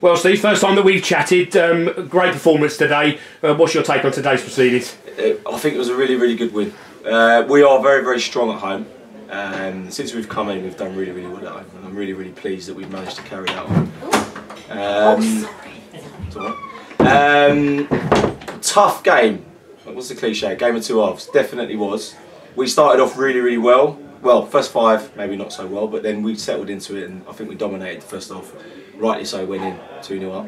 Well, Steve, first time that we've chatted. Great performance today. What's your take on today's proceedings? I think it was a really, really good win. We are very, very strong at home. Since we've come in, we've done really, really well at home. And I'm really, really pleased that we've managed to carry that on. Tough game. What's the cliche? Game of two halves. Definitely was. We started off really, really well. Well, first five, maybe not so well, but then we settled into it and I think we dominated the first half. Rightly so, went in 2-0 up.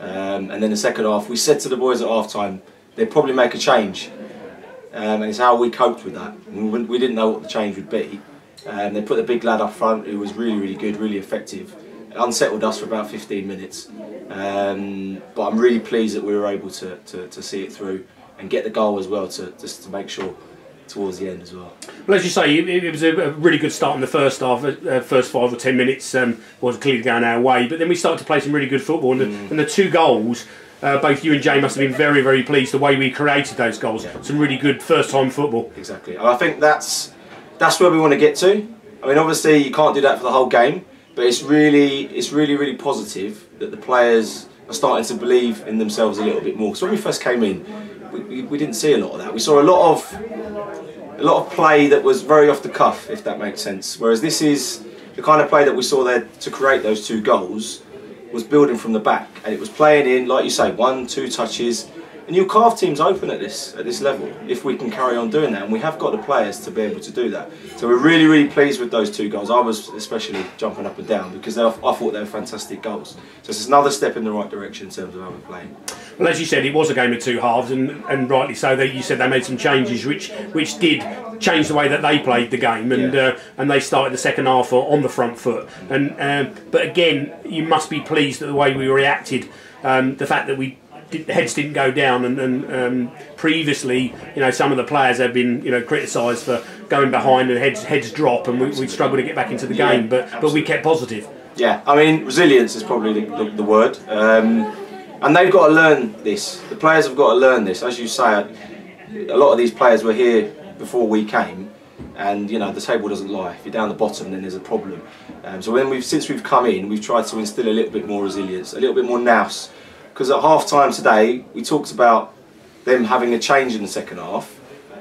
And then the second half, we said to the boys at half time, they'd probably make a change. And it's how we coped with that. We didn't know what the change would be. They put the big lad up front who was really, really good, really effective. It unsettled us for about 15 minutes. But I'm really pleased that we were able to see it through and get the goal as well just to make sure towards the end as well. Well, as you say, it was a really good start in the first half. First 5 or 10 minutes was clearly going our way, but then we started to play some really good football, and the 2 goals, both you and Jay must have been very, very pleased the way we created those goals. Yeah. Some really good first-time football. Exactly, and I think that's where we want to get to. I mean, obviously you can't do that for the whole game, but it's really, really positive that the players are starting to believe in themselves a little bit more. Because when we first came in, we didn't see a lot of that. We saw a lot of play that was very off the cuff, if that makes sense. Whereas this is the kind of play that we saw there to create those 2 goals was building from the back, and it was playing in, like you say, 1-2 touches, and you'll carve teams open at this level if we can carry on doing that, and we have got the players to be able to do that. So we're really, really pleased with those 2 goals. I was especially jumping up and down because I thought they were fantastic goals. So it's another step in the right direction in terms of how we're playing. Well, as you said, it was a game of 2 halves, and rightly so. You said they made some changes, which did change the way that they played the game, and they started the second half on the front foot. But again, you must be pleased at the way we reacted. The fact that heads didn't go down, and previously, some of the players have been, criticised for going behind and heads drop, and we struggled to get back into the game. But we kept positive. Yeah, I mean, resilience is probably the word. And they've got to learn this. The players have got to learn this. As you say, a lot of these players were here before we came, and the table doesn't lie. If you're down the bottom, then there's a problem. So since we've come in, we've tried to instill a little bit more resilience, a little bit more nous. Because at half time today, we talked about them having a change in the second half,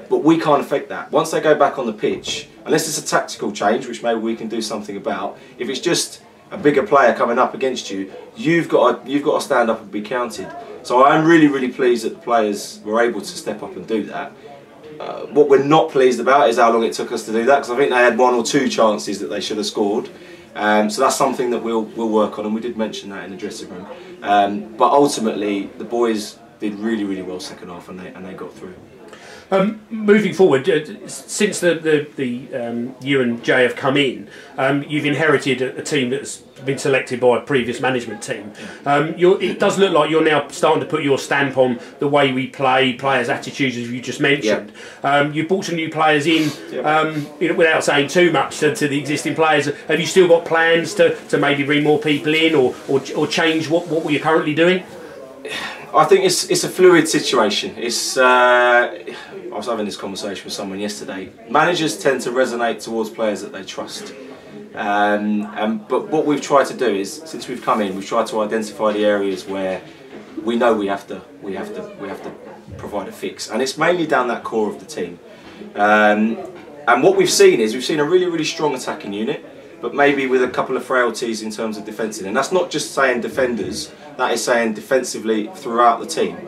but we can't affect that. Once they go back on the pitch, unless it's a tactical change, which maybe we can do something about, if it's just a bigger player coming up against you, you've got to stand up and be counted. So I'm really, really pleased that the players were able to step up and do that. What we're not pleased about is how long it took us to do that, because I think they had 1 or 2 chances that they should have scored. So that's something that we'll work on, and we did mention that in the dressing room. But ultimately, the boys did really, really well second half, and they got through. Moving forward, since you and Jay have come in, you've inherited a team that's been selected by a previous management team. It does look like you're now starting to put your stamp on the way we play, players' attitudes, as you just mentioned. You've brought some new players in, without saying too much to the existing players. Have you still got plans to maybe bring more people in or change what we're currently doing? I think it's a fluid situation. I was having this conversation with someone yesterday. Managers tend to resonate towards players that they trust. But what we've tried to do is, since we've come in, we've tried to identify the areas where we know we have to provide a fix, and it's mainly down that core of the team. And what we've seen a really, really strong attacking unit, but maybe with a couple of frailties in terms of defending. And that's not just saying defenders, that is saying defensively throughout the team.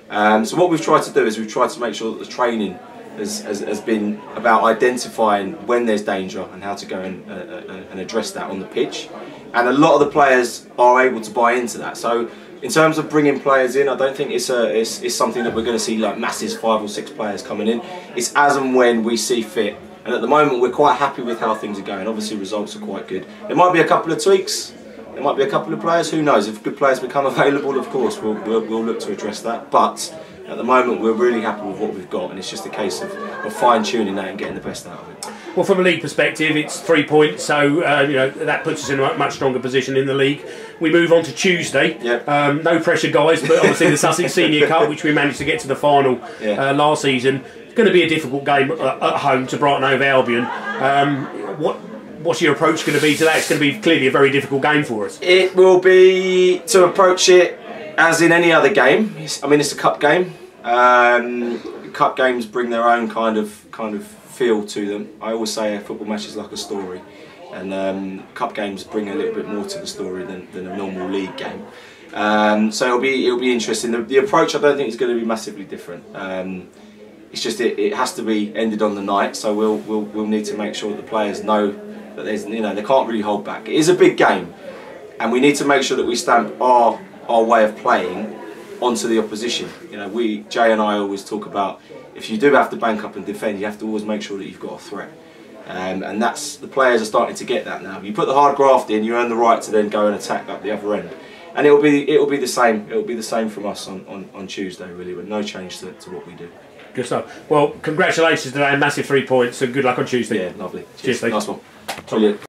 So what we've tried to do is we've tried to make sure that the training has been about identifying when there's danger and how to go and address that on the pitch. And a lot of the players are able to buy into that. So in terms of bringing players in, I don't think it's something that we're going to see like massive 5 or 6 players coming in. It's as and when we see fit. And at the moment, we're quite happy with how things are going. Obviously, results are quite good. There might be a couple of tweaks. There might be a couple of players. Who knows? If good players become available, of course, we'll look to address that. But at the moment, we're really happy with what we've got, and it's just a case of fine-tuning that and getting the best out of it. Well, from a league perspective, it's 3 points, so that puts us in a much stronger position in the league. We move on to Tuesday. Yep. No pressure, guys, but obviously the Sussex Senior Cup, which we managed to get to the final last season. It's going to be a difficult game at home to Brighton Hove Albion. what's your approach going to be to that? It's going to be clearly a very difficult game for us. It will be to approach it as in any other game. I mean, it's a cup game. Cup games bring their own kind of feel to them. I always say a football match is like a story, and cup games bring a little bit more to the story than a normal league game. So it'll be interesting. The approach, I don't think, is going to be massively different. It's just it has to be ended on the night. So we'll need to make sure that the players know that there's, they can't really hold back. It is a big game, and we need to make sure that we stamp our way of playing onto the opposition. Jay and I always talk about, if you do have to bank up and defend, you have to always make sure that you've got a threat. And that's, the players are starting to get that now. You put the hard graft in, you earn the right to then go and attack up the other end. And it'll be the same. It'll be the same from us on Tuesday, really, with no change to what we do. Good stuff. Well, congratulations today, massive 3 points, and good luck on Tuesday. Yeah, lovely. Cheers, Steve. Nice one. Brilliant.